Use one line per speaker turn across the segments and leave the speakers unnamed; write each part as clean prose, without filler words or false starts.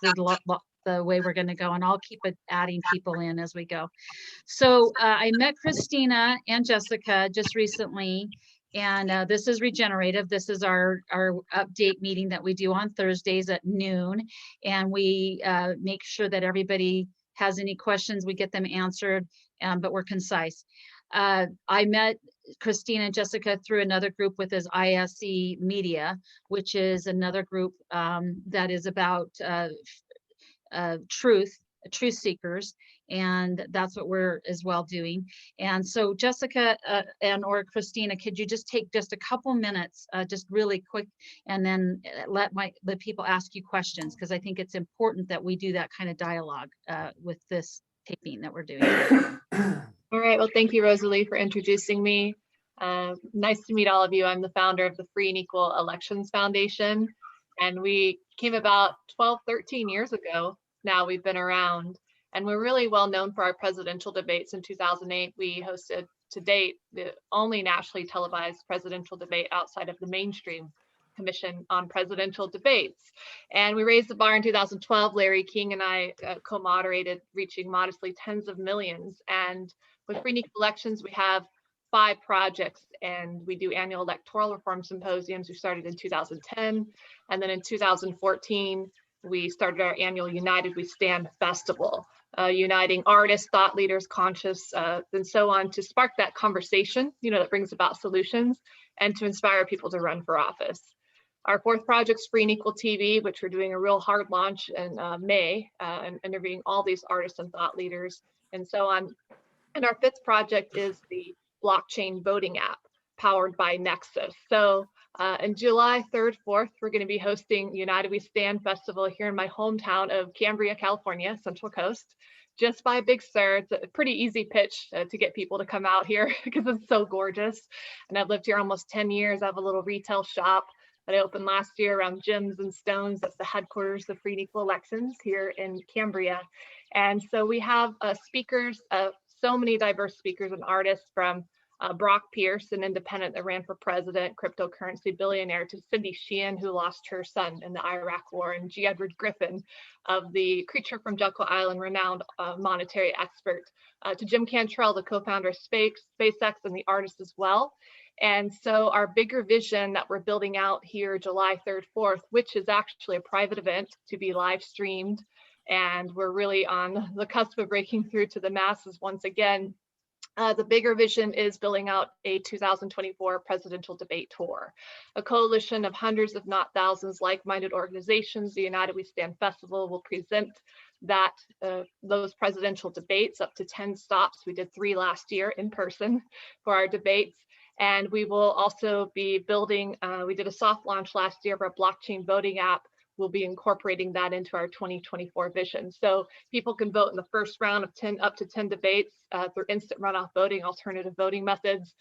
the way we're going to go, and I'll keep adding people in as we go. So I met Christina and Jessica just recently, and this is Regener8tive. This is our update meeting that we do on Thursdays at noon, and we make sure that everybody has any questions, we get them answered, but we're concise. I met Christina and Jessica through another group with his ISE Media, which is another group that is about truth seekers, and that's what we're as well doing. And so Jessica and or Christina, could you just take just a couple minutes, just really quick, and then let people ask you questions, because I think it's important that we do that kind of dialogue with this taping that we're doing.
All right, well, thank you, Rosalie, for introducing me. Nice to meet all of you. I'm the founder of the Free and Equal Elections Foundation, and we came about 12, 13 years ago. Now we've been around, and we're really well known for our presidential debates. In 2008, we hosted, to date, the only nationally televised presidential debate outside of the mainstream Commission on Presidential Debates. And we raised the bar in 2012. Larry King and I co-moderated, reaching modestly tens of millions. And with Free and Equal Elections, we have 5 projects, and we do annual electoral reform symposiums. We started in 2010, and then in 2014, we started our annual United We Stand Festival, uniting artists, thought leaders, conscious, and so on, to spark that conversation, that brings about solutions, and to inspire people to run for office. Our 4th project is Free and Equal TV, which we're doing a real hard launch in May, and interviewing all these artists and thought leaders, and so on. And our 5th project is the blockchain voting app powered by Nexus. So in July 3rd, 4th, we're going to be hosting United We Stand Festival here in my hometown of Cambria, California, Central Coast, just by Big Sur. It's a pretty easy pitch to get people to come out here because it's so gorgeous. And I've lived here almost 10 years. I have a little retail shop that I opened last year around Gems and Stones. That's the headquarters of Free and Equal Elections here in Cambria. And so we have speakers, so many diverse speakers and artists, from Brock Pierce, an independent that ran for president, cryptocurrency billionaire, to Cindy Sheehan, who lost her son in the Iraq War, and G. Edward Griffin, of the Creature from Jekyll Island, renowned monetary expert, to Jim Cantrell, the co-founder of SpaceX, and the artist as well. And so our bigger vision that we're building out here July 3rd, 4th, which is actually a private event to be live streamed, and we're really on the cusp of breaking through to the masses once again. The bigger vision is building out a 2024 presidential debate tour, a coalition of hundreds, if not thousands, like-minded organizations. The United We Stand Festival will present those presidential debates, up to 10 stops. We did 3 last year in person for our debates. And we will also be building, we did a soft launch last year of our blockchain voting app. We'll be incorporating that into our 2024 vision. So people can vote in the first round of up to 10 debates through instant runoff voting, alternative voting methods,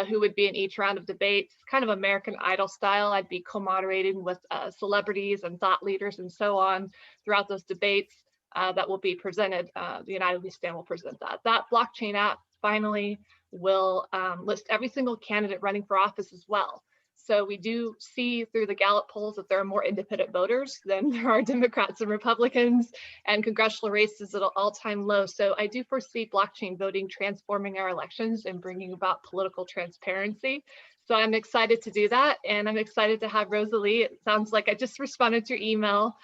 who would be in each round of debates, kind of American Idol style. I'd be co-moderating with celebrities and thought leaders and so on throughout those debates that will be presented. The United We Stand will present that. That blockchain app finally will list every single candidate running for office as well. So we do see through the Gallup polls that there are more independent voters than there are Democrats and Republicans, and congressional races at an all-time low. So I do foresee blockchain voting transforming our elections and bringing about political transparency. So I'm excited to do that, and I'm excited to have Rosalie. It sounds like I just responded to your email.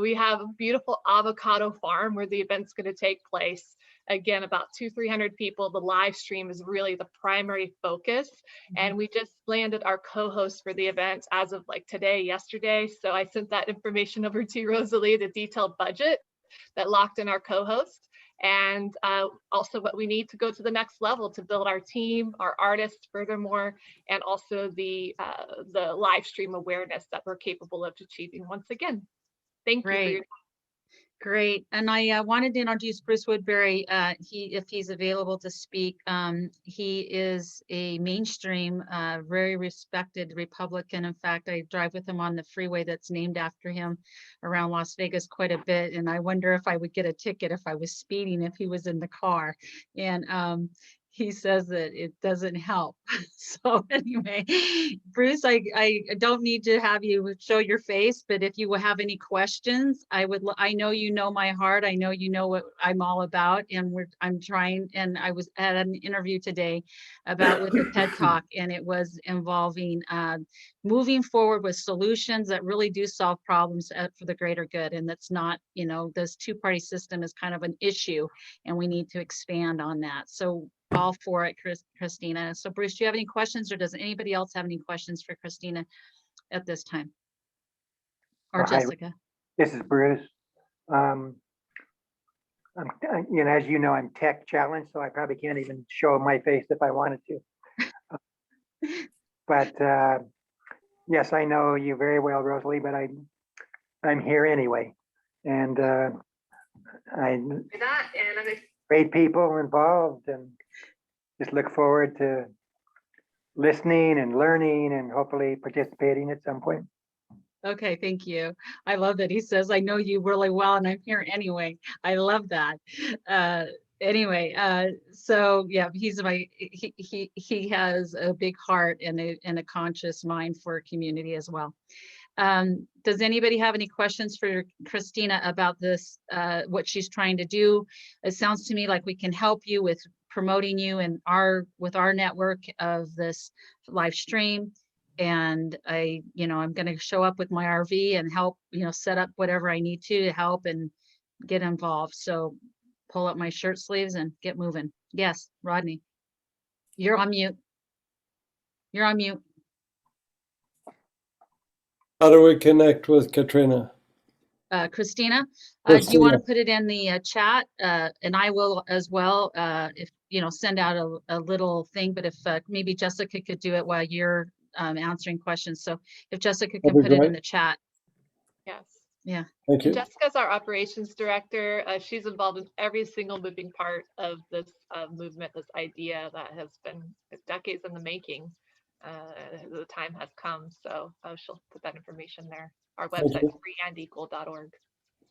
We have a beautiful avocado farm where the event's going to take place. Again, about 200-300 people. The live stream is really the primary focus. And we just landed our co-host for the event as of like today, yesterday. So I sent that information over to Rosalie, the detailed budget that locked in our co-host. And also what we need to go to the next level to build our team, our artists furthermore, and also the live stream awareness that we're capable of achieving once again. Thank you for your time.
Great. And I wanted to introduce Bruce Woodbury, if he's available to speak. He is a mainstream, very respected Republican. In fact, I drive with him on the freeway that's named after him around Las Vegas quite a bit. And I wonder if I would get a ticket if I was speeding, if he was in the car. And he says that it doesn't help. So anyway, Bruce, I don't need to have you show your face, but if you will have any questions, I know you know my heart. I know you know what I'm all about, and I'm trying, and I was at an interview today about with the TED Talk, and it was involving moving forward with solutions that really do solve problems for the greater good. And that's not, this two-party system is kind of an issue, and we need to expand on that. So all for it, Christina. So Bruce, do you have any questions, or does anybody else have any questions for Christina at this time? Or
Hi,
Jessica?
this is Bruce. As you know, I'm tech challenged, so I probably can't even show my face if I wanted to. But yes, I know you very well, Rosalie, but I'm here anyway. And great people involved, and just look forward to listening and learning and hopefully participating at some point.
Okay, thank you. I love that he says, I know you really well and I'm here anyway. I love that. So yeah, he has a big heart and a conscious mind for community as well. Does anybody have any questions for Christina about this, what she's trying to do? It sounds to me like we can help you with promoting you and with our network of this live stream. And I'm going to show up with my RV and help, set up whatever I need to help and get involved. So pull up my shirt sleeves and get moving. Yes, Rodney, you're on mute. You're on mute.
How do we connect with Katrina?
Christina, do you want to put it in the chat? And I will as well, if, send out a little thing, but if maybe Jessica could do it while you're answering questions. So if Jessica can put it in the chat.
Yes.
Yeah.
Thank you.
Jessica's our operations director. She's involved in every single moving part of this movement, this idea that has been decades in the making. The time has come, so she'll put that information there. Our website is freeandequal.org.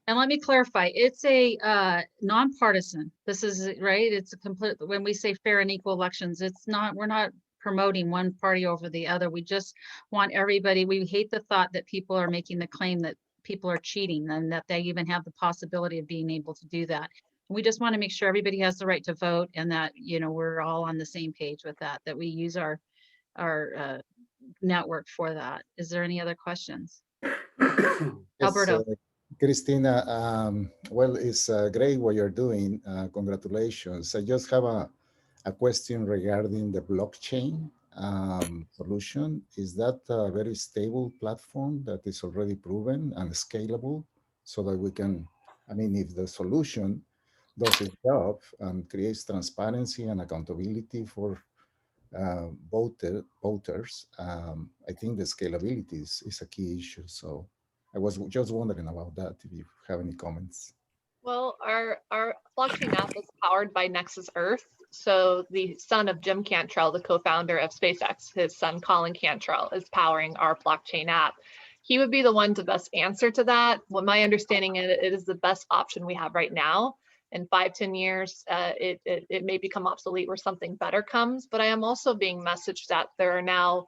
And let me clarify, it's a nonpartisan. This is right. It's a complete, when we say fair and equal elections, we're not promoting one party over the other. We just want everybody, we hate the thought that people are making the claim that people are cheating and that they even have the possibility of being able to do that. We just want to make sure everybody has the right to vote and that, we're all on the same page with that we use our network for that. Is there any other questions? Alberto.
Christina, well, it's great what you're doing. Congratulations. I just have a question regarding the blockchain solution. Is that a very stable platform that is already proven and scalable so that we can, if the solution does its job and creates transparency and accountability for voters, I think the scalability is a key issue. So I was just wondering about that, if you have any comments.
Well, our blockchain app is powered by Nexus Earth. So the son of Jim Cantrell, the co-founder of SpaceX, his son Colin Cantrell is powering our blockchain app. He would be the one to best answer to that. What my understanding is, it is the best option we have right now. In 5-10 years, it may become obsolete where something better comes. But I am also being messaged that there are now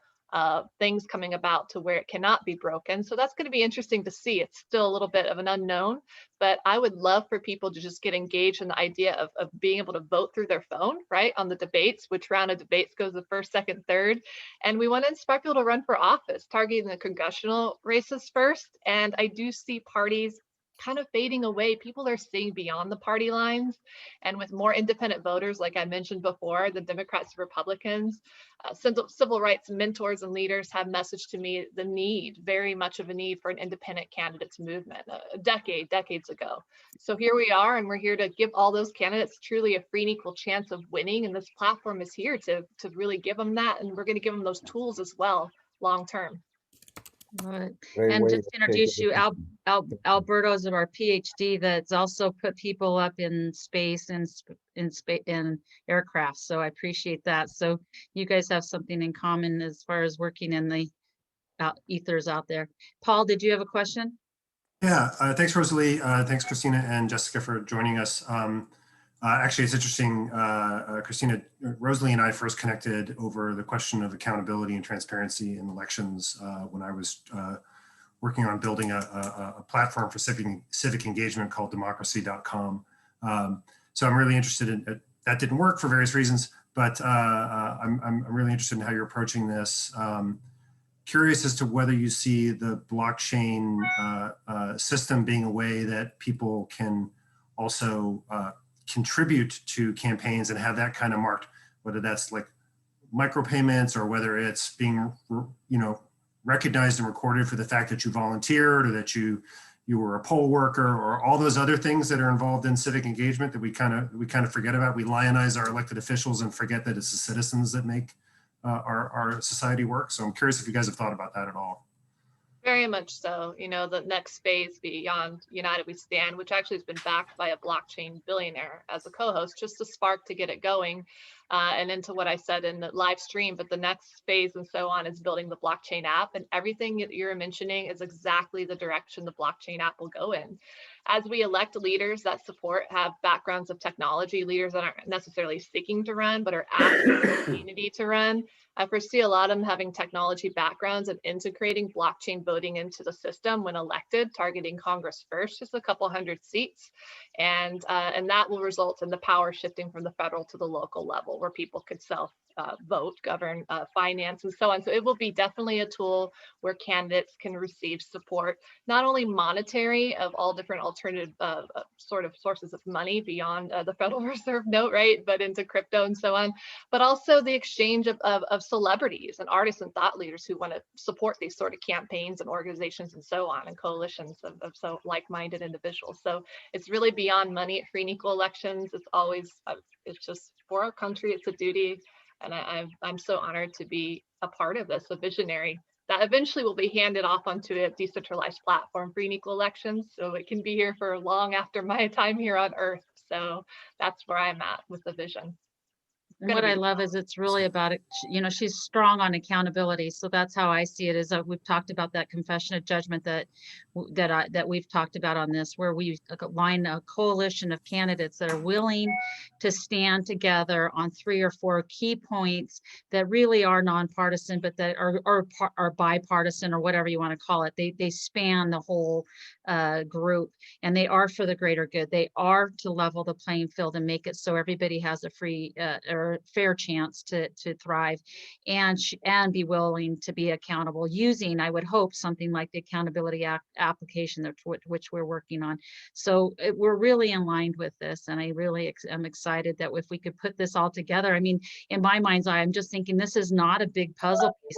things coming about to where it cannot be broken. So that's going to be interesting to see. It's still a little bit of an unknown, but I would love for people to just get engaged in the idea of being able to vote through their phone, right? On the debates, which round of debates goes the first, second, third. And we want to inspire people to run for office, targeting the congressional races first. And I do see parties kind of fading away. People are seeing beyond the party lines, and with more independent voters, like I mentioned before, the Democrats and Republicans, civil rights mentors and leaders have messaged to me the need, very much of a need for an independent candidates movement decades ago. So here we are, and we're here to give all those candidates truly a free and equal chance of winning. And this platform is here to really give them that. And we're going to give them those tools as well, long term.
Right. And just introduce you, Alberto's our PhD that's also put people up in space and in aircraft. So I appreciate that. So you guys have something in common as far as working in the ethers out there. Paul, did you have a question?
Yeah, thanks, Rosalie. Thanks, Christina and Jessica, for joining us. Actually, it's interesting, Christina, Rosalie and I first connected over the question of accountability and transparency in elections when I was working on building a platform for civic engagement called democracy.com. So I'm really interested in, that didn't work for various reasons, but I'm really interested in how you're approaching this. Curious as to whether you see the blockchain system being a way that people can also contribute to campaigns and have that kind of marked, whether that's like micropayments or whether it's being, recognized and recorded for the fact that you volunteered or that you were a poll worker or all those other things that are involved in civic engagement that we kind of forget about. We lionize our elected officials and forget that it's the citizens that make our society work. So I'm curious if you guys have thought about that at all.
Very much so. The next phase beyond United We Stand, which actually has been backed by a blockchain billionaire as a co-host, just a spark to get it going, and into what I said in the live stream. But the next phase and so on is building the blockchain app, and everything that you're mentioning is exactly the direction the blockchain app will go in. As we elect leaders that have backgrounds of technology, leaders that aren't necessarily seeking to run, but are asking the community to run, I foresee a lot of them having technology backgrounds and integrating blockchain voting into the system when elected, targeting Congress first, just a couple hundred seats. And that will result in the power shifting from the federal to the local level where people could vote, govern, finance, and so on. So it will be definitely a tool where candidates can receive support, not only monetary of all different alternative sort of sources of money beyond the Federal Reserve note, right, but into crypto and so on, but also the exchange of celebrities and artists and thought leaders who want to support these sort of campaigns and organizations and so on, and coalitions of so like-minded individuals. So it's really beyond money at free and equal elections. It's always, it's just for our country, it's a duty. And I'm so honored to be a part of this, a visionary that eventually will be handed off onto a decentralized platform, free and equal elections. So it can be here for long after my time here on Earth. So that's where I'm at with the vision.
And what I love is it's really about it. She's strong on accountability. So that's how I see it. Is we've talked about that confession of judgment that we've talked about on this, where we align a coalition of candidates that are willing to stand together on 3 or 4 key points that really are nonpartisan, but that are bipartisan or whatever you want to call it. They span the whole group, and they are for the greater good. They are to level the playing field and make it so everybody has a free or fair chance to thrive, and be willing to be accountable using, I would hope, something like the Accountability Act application which we're working on. So we're really in line with this, and I really am excited that if we could put this all together. I mean, in my mind's eye, I'm just thinking this is not a big puzzle piece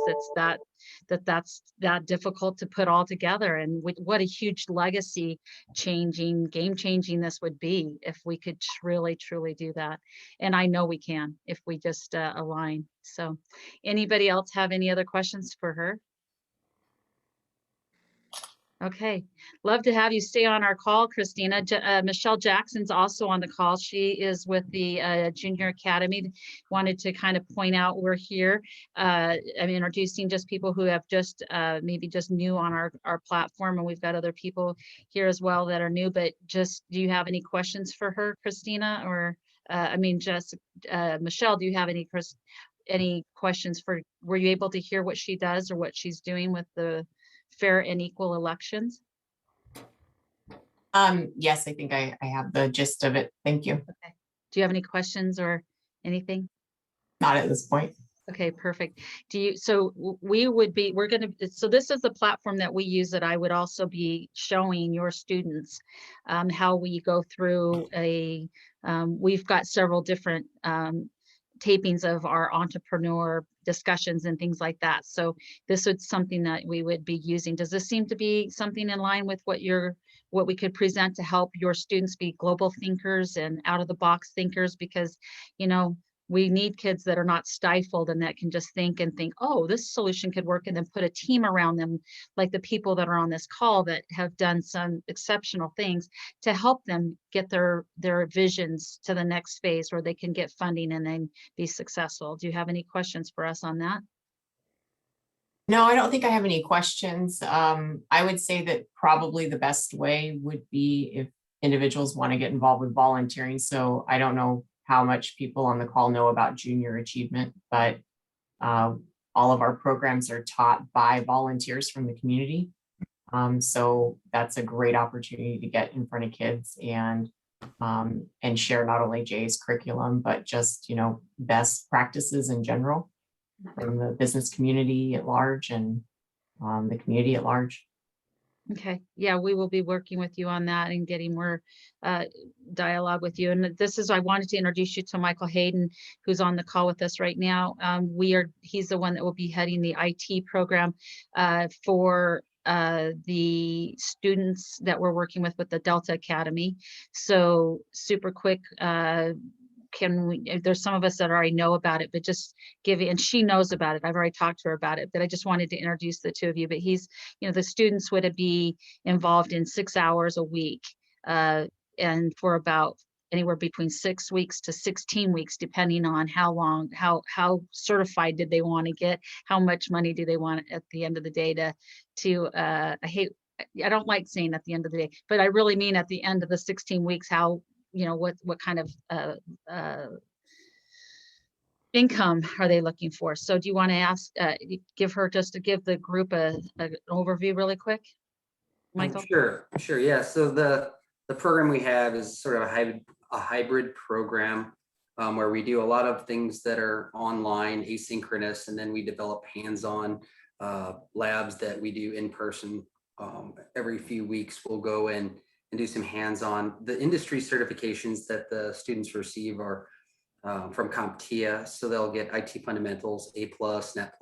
that's that difficult to put all together, and what a huge legacy changing, game changing this would be if we could really truly do that. And I know we can if we just align. So anybody else have any other questions for her? Okay, love to have you stay on our call, Christina. Michelle Jackson's also on the call. She is with the Junior Academy. Wanted to kind of point out we're here. I'm introducing just people who have just maybe just new on our platform, and we've got other people here as well that are new. But just, do you have any questions for her, Christina? Or Michelle, do you have any questions for? Were you able to hear what she does or what she's doing with the fair and equal elections?
Yes, I think I have the gist of it. Thank you.
Okay. Do you have any questions or anything?
Not at this point.
Okay, perfect. So this is the platform that we use, that I would also be showing your students how we go through we've got several different tapings of our entrepreneur discussions and things like that. So this is something that we would be using. Does this seem to be something in line with what we could present to help your students be global thinkers and out of the box thinkers? Because, we need kids that are not stifled and that can just think, oh, this solution could work, and then put a team around them, like the people that are on this call that have done some exceptional things to help them get their visions to the next phase where they can get funding and then be successful. Do you have any questions for us on that?
No, I don't think I have any questions. I would say that probably the best way would be individuals want to get involved with volunteering. So I don't know how much people on the call know about junior achievement, but all of our programs are taught by volunteers from the community. So that's a great opportunity to get in front of kids and share not only Jay's curriculum, but just, best practices in general from the business community at large and the community at large.
Okay, yeah, we will be working with you on that and getting more dialogue with you. And I wanted to introduce you to Michael Hayden, who's on the call with us right now. He's the one that will be heading the IT program for the students that we're working with the Delta Academy. So super quick, there's some of us that already know about it, but just and she knows about it. I've already talked to her about it, but I just wanted to introduce the two of you. But the students would be involved in 6 hours a week, and for about anywhere between 6 weeks to 16 weeks, depending on how certified did they want to get, how much money do they want at the end of the day I don't like saying at the end of the day, but I really mean at the end of the 16 weeks, how, what kind of income are they looking for? So do you want to give the group an overview really quick, Michael?
Sure. Yeah. So the program we have is sort of a hybrid program where we do a lot of things that are online, asynchronous, and then we develop hands-on labs that we do in person. Every few weeks, we'll go in and do some hands-on. The industry certifications that the students receive are from CompTIA. So they'll get IT fundamentals, A+, Net+,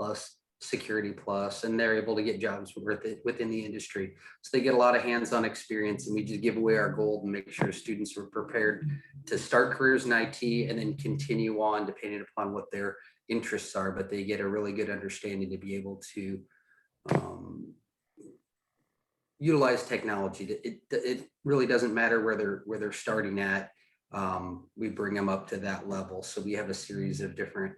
Security+, and they're able to get jobs within the industry. So they get a lot of hands-on experience, and we just give away our gold and make sure students are prepared to start careers in IT and then continue on depending upon what their interests are, but they get a really good understanding to be able to utilize technology. It really doesn't matter where they're starting at. We bring them up to that level. So we have a series of different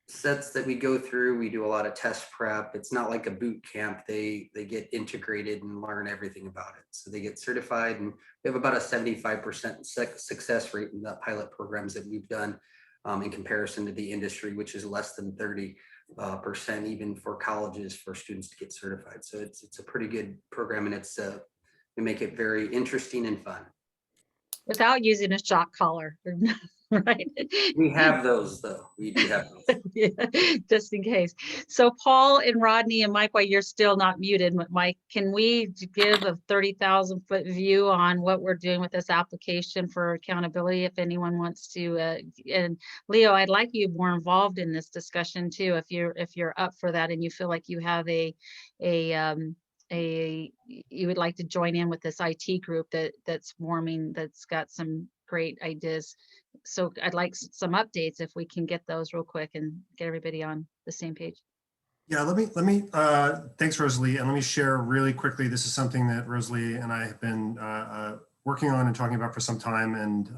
sets that we go through. We do a lot of test prep. It's not like a boot camp. They get integrated and learn everything about it. So they get certified, and we have about a 75% success rate in the pilot programs that we've done in comparison to the industry, which is less than 30% even for colleges for students to get certified. So it's a pretty good program, and we make it very interesting and fun.
Without using a shock collar, right?
We have those though. We do have those.
Yeah, just in case. So Paul and Rodney and Mike, while you're still not muted, Mike, can we give a 30,000-foot view on what we're doing with this application for accountability if anyone wants to? And Leo, I'd like you more involved in this discussion too, if you're up for that and you feel like you have you would like to join in with this IT group that's forming, that's got some great ideas. So I'd like some updates if we can get those real quick and get everybody on the same page.
Yeah, let me thanks, Rosalie. And let me share really quickly. This is something that Rosalie and I have been working on and talking about for some time. And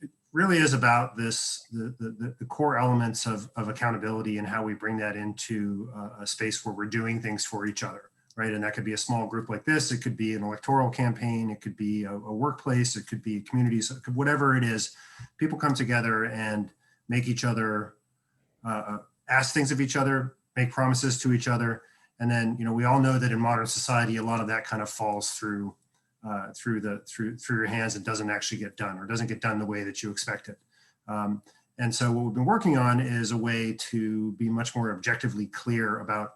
it really is about the core elements of accountability and how we bring that into a space where we're doing things for each other, right? And that could be a small group like this. It could be an electoral campaign. It could be a workplace. It could be communities, whatever it is. People come together and make each other, ask things of each other, make promises to each other. And then, we all know that in modern society, a lot of that kind of falls through your hands and doesn't actually get done, or doesn't get done the way that you expect it. And so what we've been working on is a way to be much more objectively clear about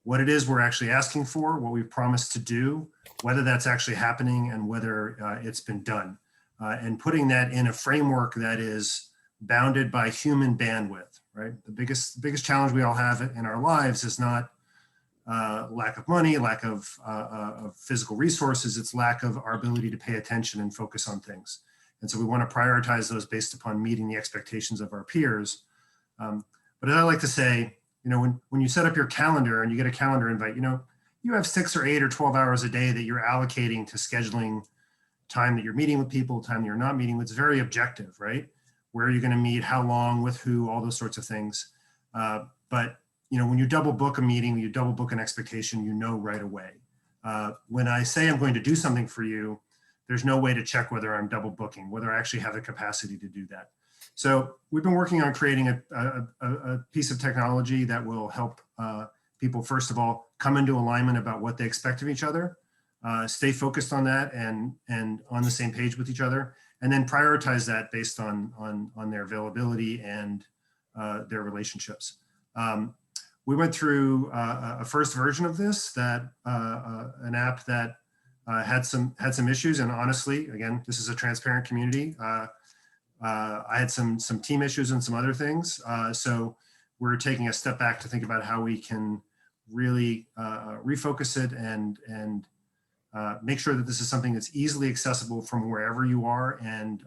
what it is we're actually asking for, what we've promised to do, whether that's actually happening, and whether it's been done. And putting that in a framework that is bounded by human bandwidth, right? The biggest challenge we all have in our lives is not lack of money, lack of physical resources, it's lack of our ability to pay attention and focus on things. And so we want to prioritize those based upon meeting the expectations of our peers. But as I like to say, when you set up your calendar and you get a calendar invite, you have 6 or 8 or 12 hours a day that you're allocating to scheduling time that you're meeting with people, time that you're not meeting with. It's very objective, right? Where are you going to meet, how long, with who, all those sorts of things. But when you double book a meeting, you double book an expectation, right away. When I say I'm going to do something for you, there's no way to check whether I'm double booking, whether I actually have the capacity to do that. So we've been working on creating a piece of technology that will help people, first of all, come into alignment about what they expect of each other, stay focused on that and on the same page with each other, and then prioritize that based on their availability and their relationships. We went through a first version of this, that an app that had some issues, and honestly, again, this is a transparent community. I had some team issues and some other things, so we're taking a step back to think about how we can really refocus it and make sure that this is something that's easily accessible from wherever you are and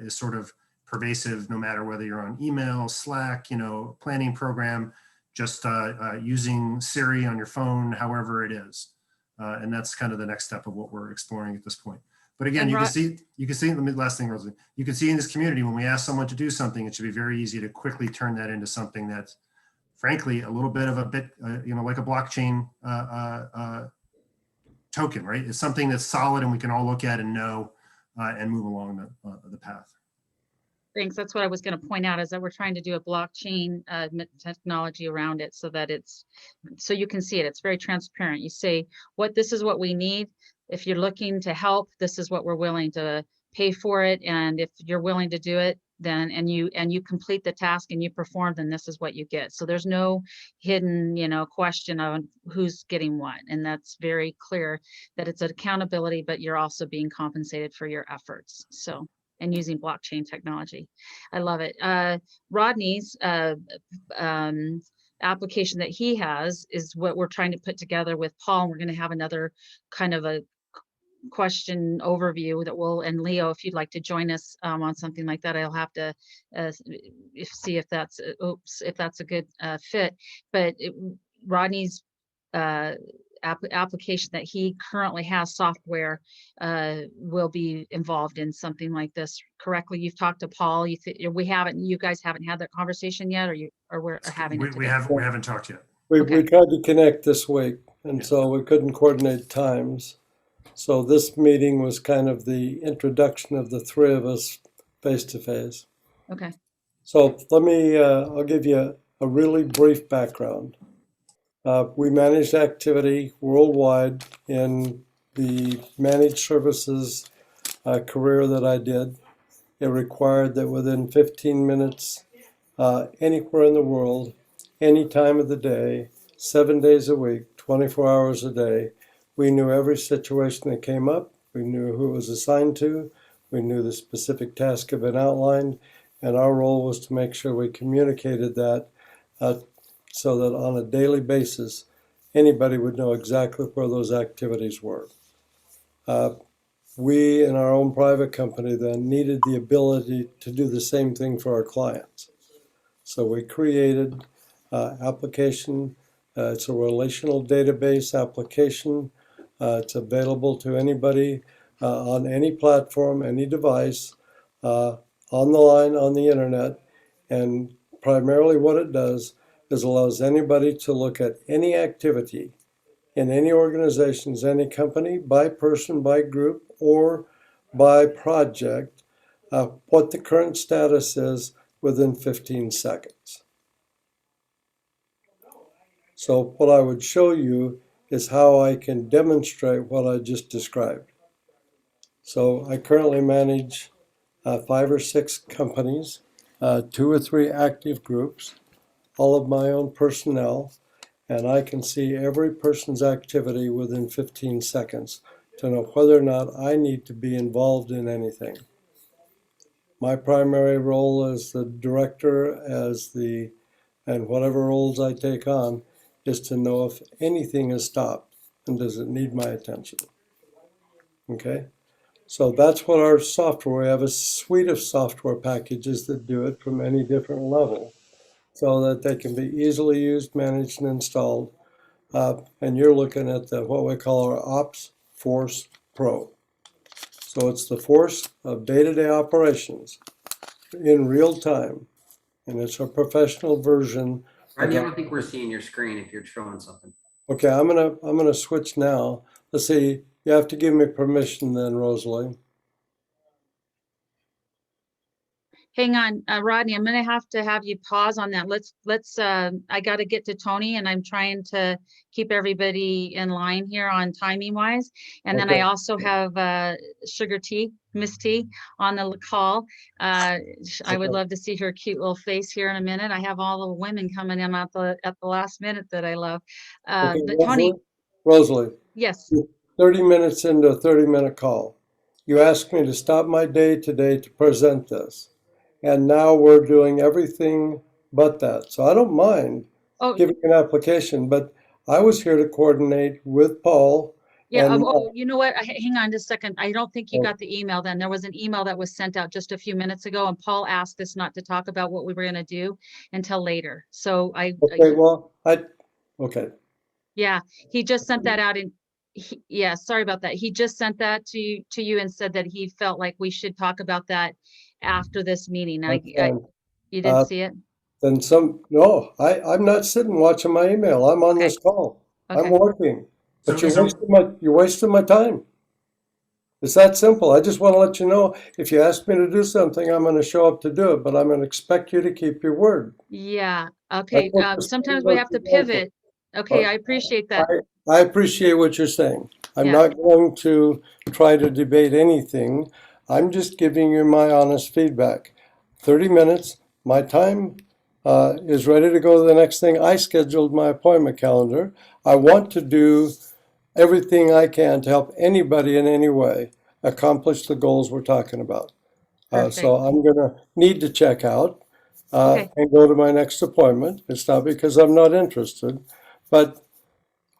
is sort of pervasive, no matter whether you're on email, Slack, planning program, just using Siri on your phone, however it is. And that's kind of the next step of what we're exploring at this point. But again, you can see, let me, last thing, Rosalie, you can see in this community, when we ask someone to do something, it should be very easy to quickly turn that into something that's frankly a little bit of a bit, like a blockchain token, right? It's something that's solid and we can all look at and know and move along the path.
Thanks. That's what I was going to point out, is that we're trying to do a blockchain technology around it so that so you can see it. It's very transparent. You say, this is what we need. If you're looking to help, this is what we're willing to pay for it. And if you're willing to do it, then, and you complete the task and you perform, then this is what you get. So there's no hidden, question on who's getting what. And that's very clear that it's an accountability, but you're also being compensated for your efforts. So, and using blockchain technology. I love it. Rodney's application that he has is what we're trying to put together with Paul. We're going to have another kind of a question overview that and Leo, if you'd like to join us on something like that, I'll have to see if that's a good fit. But Rodney's application that he currently has software will be involved in something like this. Correctly, you've talked to Paul. You guys haven't had that conversation yet, or we're having it today?
We haven't talked yet.
We
Okay.
tried to connect this week, and so we couldn't coordinate times. So this meeting was kind of the introduction of the three of us face to face.
Okay.
So I'll give you a really brief background. We managed activity worldwide in the managed services career that I did. It required that within 15 minutes, anywhere in the world, any time of the day, 7 days a week, 24 hours a day, we knew every situation that came up. We knew who it was assigned to. We knew the specific task had been outlined. And our role was to make sure we communicated that so that on a daily basis, anybody would know exactly where those activities were. We, in our own private company, then needed the ability to do the same thing for our clients. So we created application. It's a relational database application. It's available to anybody on any platform, any device, on the line, on the internet. And primarily what it does is allows anybody to look at any activity in any organizations, any company, by person, by group, or by project, what the current status is within 15 seconds. So what I would show you is how I can demonstrate what I just described. So I currently manage 5 or 6 companies, 2 or 3 active groups, all of my own personnel, and I can see every person's activity within 15 seconds to know whether or not I need to be involved in anything. My primary role as the director, and whatever roles I take on, is to know if anything is stopped and does it need my attention. Okay? So that's what our software, we have a suite of software packages that do it from any different level so that they can be easily used, managed, and installed. And you're looking at what we call our Ops Force Pro. So it's the force of day-to-day operations in real time. And it's a professional version.
I don't think we're seeing your screen if you're showing something.
Okay, I'm gonna switch now. Let's see. You have to give me permission then, Rosalie.
Hang on, Rodney, I'm gonna have to have you pause on that. I gotta get to Tony and I'm trying to keep everybody in line here on timing wise. And then I
Okay.
also have Miss T on the call. I would
Okay.
love to see her cute little face here in a minute. I have all the women coming in at the last minute that I love.
Okay,
But Tony,
Rosalie,
yes,
30 minutes into a 30-minute call. You asked me to stop my day today to present this. And now we're doing everything but that. So I don't mind
oh,
giving an application, but I was here to coordinate with Paul
yeah,
and
you know what? Hang on just a second. I don't think you
Oh.
got the email then. There was an email that was sent out just a few minutes ago and Paul asked us not to talk about what we were gonna do until later. So
okay, well, okay.
yeah, he just sent that out and yeah, sorry about that. He just sent that to you and said that he felt like we should talk about that after this meeting.
That's fine.
You didn't
Uh,
see it?
Then no, I'm not sitting watching my email. I'm on
Okay.
this call. I'm
Okay.
working. But
So-
you're wasting my time. It's that simple. I just want to let you know, if you ask me to do something, I'm going to show up to do it, but I'm going to expect you to keep your word.
Yeah, okay.
That's what this
Sometimes
thing
we
was
have to
designed for.
pivot. Okay, I appreciate that.
I appreciate what you're saying. I'm
Yeah.
not going to try to debate anything. I'm just giving you my honest feedback. 30 minutes, my time is ready to go to the next thing. I scheduled my appointment calendar. I want to do everything I can to help anybody in any way accomplish the goals we're talking about. So I'm going to need to check out
Okay.
and go to my next appointment. It's not because I'm not interested, but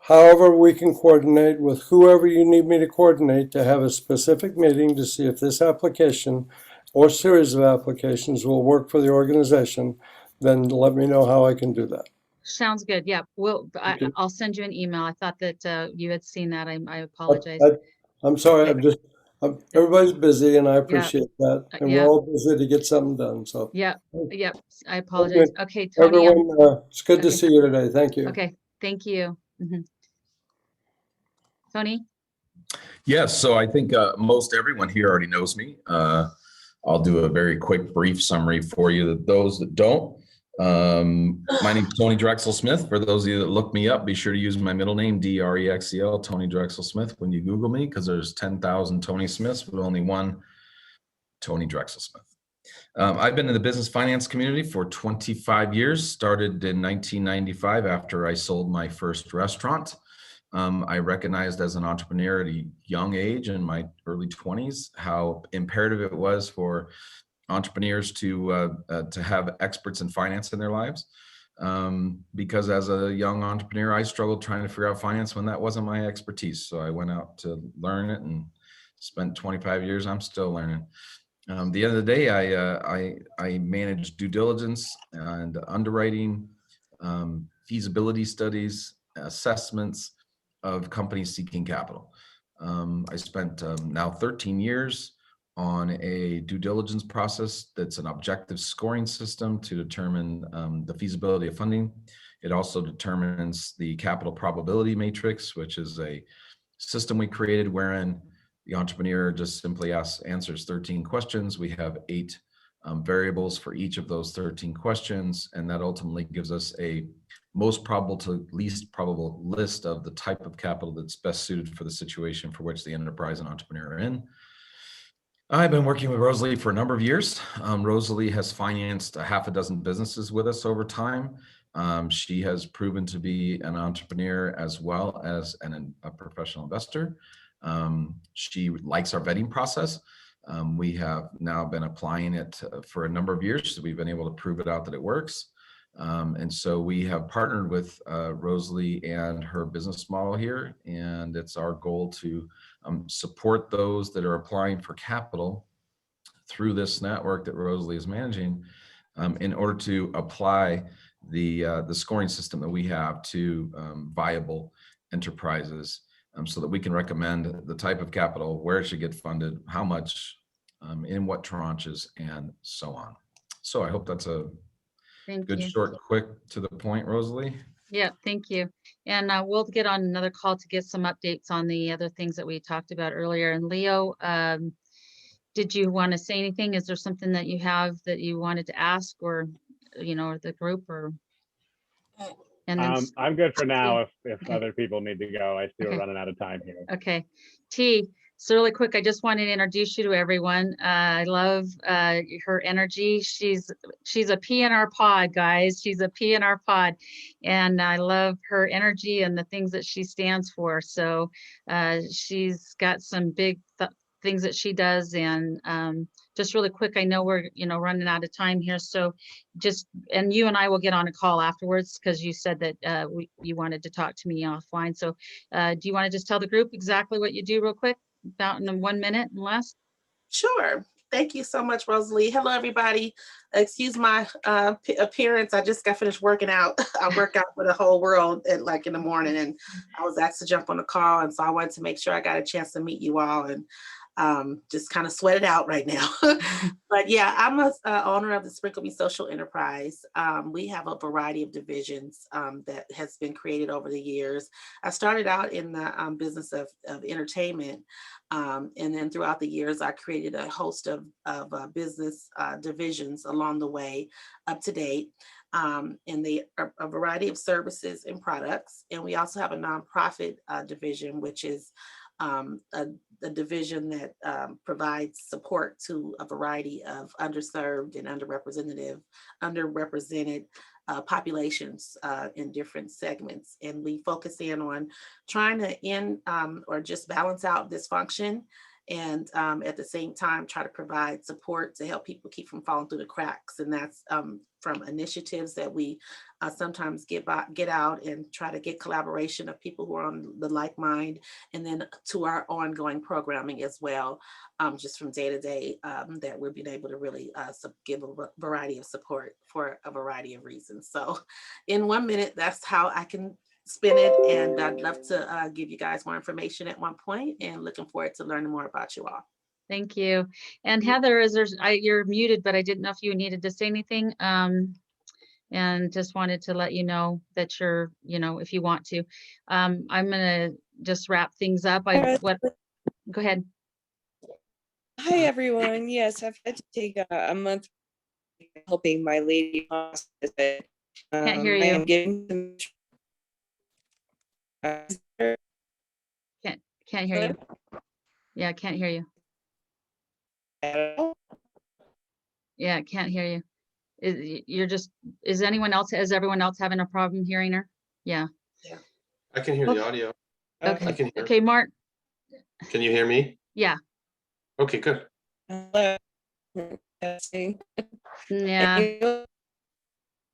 however we can coordinate with whoever you need me to coordinate to have a specific meeting to see if this application or series of applications will work for the organization, then let me know how I can do that.
Sounds good. Yeah,
Okay.
I'll send you an email. I thought that you had seen that. I
I,
apologize.
I'm sorry,
Okay.
everybody's busy and I appreciate that. And we're
yeah.
all busy to get something done, so.
Yeah, I apologize. Okay, Tony,
Everyone, it's good to
okay.
see you today. Thank you.
Okay, thank you. Mhm. Tony?
Yes, so I think most everyone here already knows me. I'll do a very quick, brief summary for you. Those that don't, my name is Tony Drexel Smith. For those of you that look me up, be sure to use my middle name, Drexel, Tony Drexel Smith, when you Google me, because there's 10,000 Tony Smiths, but only one Tony Drexel Smith. I've been in the business finance community for 25 years, started in 1995 after I sold my first restaurant. I recognized as an entrepreneur at a young age in my early 20s how imperative it was for entrepreneurs to have experts in finance in their lives. Because as a young entrepreneur, I struggled trying to figure out finance when that wasn't my expertise. So I went out to learn it and spent 25 years. I'm still learning. At the end of the day, I manage due diligence and underwriting, feasibility studies, assessments of companies seeking capital. I spent now 13 years on a due diligence process that's an objective scoring system to determine the feasibility of funding. It also determines the capital probability matrix, which is a system we created wherein the entrepreneur just simply answers 13 questions. We have 8 variables for each of those 13 questions, and that ultimately gives us a most probable to least probable list of the type of capital that's best suited for the situation for which the enterprise and entrepreneur are in. I've been working with Rosalie for a number of years. Rosalie has financed a half a dozen businesses with us over time. She has proven to be an entrepreneur as well as a professional investor. She likes our vetting process. We have now been applying it for a number of years, so we've been able to prove it out that it works. And so we have partnered with Rosalie and her business model here, and it's our goal to support those that are applying for capital through this network that Rosalie is managing in order to apply the scoring system that we have to viable enterprises so that we can recommend the type of capital, where it should get funded, how much, in what tranches, and so on. So I hope that's a
Thank
good,
you.
short, quick, to the point, Rosalie.
Yeah, thank you. And we'll get on another call to get some updates on the other things that we talked about earlier. And Leo, did you want to say anything? Is there something that you have that you wanted to ask, or, or the group, or? And then
I'm good for now. If
Okay.
other people need to go, I see we're
Okay.
running out of time here.
Okay, T, so really quick, I just wanted to introduce you to everyone. I love her energy. She's a P in our pod, guys. She's a P in our pod. And I love her energy and the things that she stands for. So she's got some big things that she does. And just really quick, I know we're, running out of time here. So and you and I will get on a call afterwards, because you said that you wanted to talk to me offline. So do you want to just tell the group exactly what you do real quick, about in 1 minute and less?
Sure. Thank you so much, Rosalie. Hello, everybody. Excuse my appearance. I just got finished working out. I work out for the whole world in the morning, and I was asked to jump on the call. And so I wanted to make sure I got a chance to meet you all, and just kind of sweat it out right now. But yeah, I'm a owner of the Sprinkle Me Social Enterprise. We have a variety of divisions that has been created over the years. I started out in the business of entertainment. And then throughout the years, I created a host of business divisions along the way up to date. And they are a variety of services and products. And we also have a nonprofit division, which is a division that provides support to a variety of underserved and underrepresented populations in different segments. And we focus in on trying to end or just balance out dysfunction, and at the same time try to provide support to help people keep from falling through the cracks. And that's from initiatives that we sometimes get out and try to get collaboration of people who are on the like mind, and then to our ongoing programming as well, just from day to day, that we've been able to really give a variety of support for a variety of reasons. So in 1 minute, that's how I can spin it, and I'd love to give you guys more information at one point, and looking forward to learning more about you all.
Thank you. And Heather, you're muted, but I didn't know if you needed to say anything. And just wanted to let you know that you're, if you want to. I'm gonna just wrap things up. Go ahead.
Hi, everyone. Yes, I've had to take a month helping my lady hospice.
Can't hear
I
you.
am giving them.
Can't hear you. Yeah, can't hear you. Yeah, can't hear you. Is everyone else having a problem hearing her? Yeah.
I can hear the audio.
Okay.
I can hear.
Okay, Mark.
Can you hear me?
Yeah.
Okay, good.
Yeah.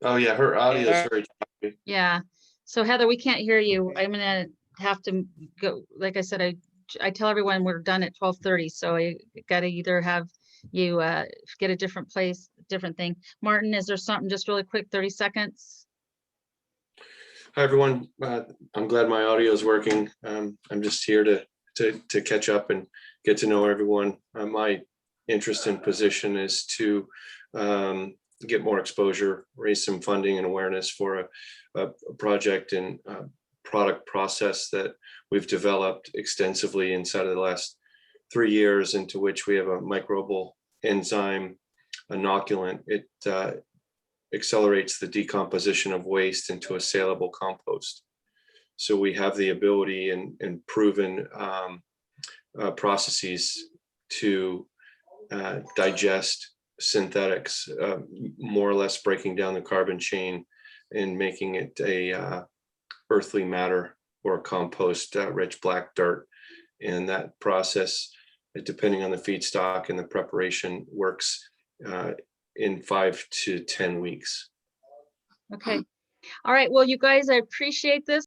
Oh yeah, her audio is very choppy.
Yeah. So Heather, we can't hear you. I'm gonna have to go. Like I said, I tell everyone we're done at 12:30. So I gotta either have you get a different place, different thing. Martin, is there something just really quick, 30 seconds?
Hi everyone. I'm glad my audio is working. I'm just here to catch up and get to know everyone. My interest and position is to get more exposure, raise some funding and awareness for a project and product process that we've developed extensively inside of the last 3 years, into which we have a microbial enzyme inoculant. It accelerates the decomposition of waste into a saleable compost. So we have the ability and proven processes to digest synthetics, more or less breaking down the carbon chain and making it a earthly matter or a compost rich black dirt. And that process, depending on the feedstock and the preparation, works in 5 to 10 weeks.
Okay. All right. Well, you guys, I appreciate this.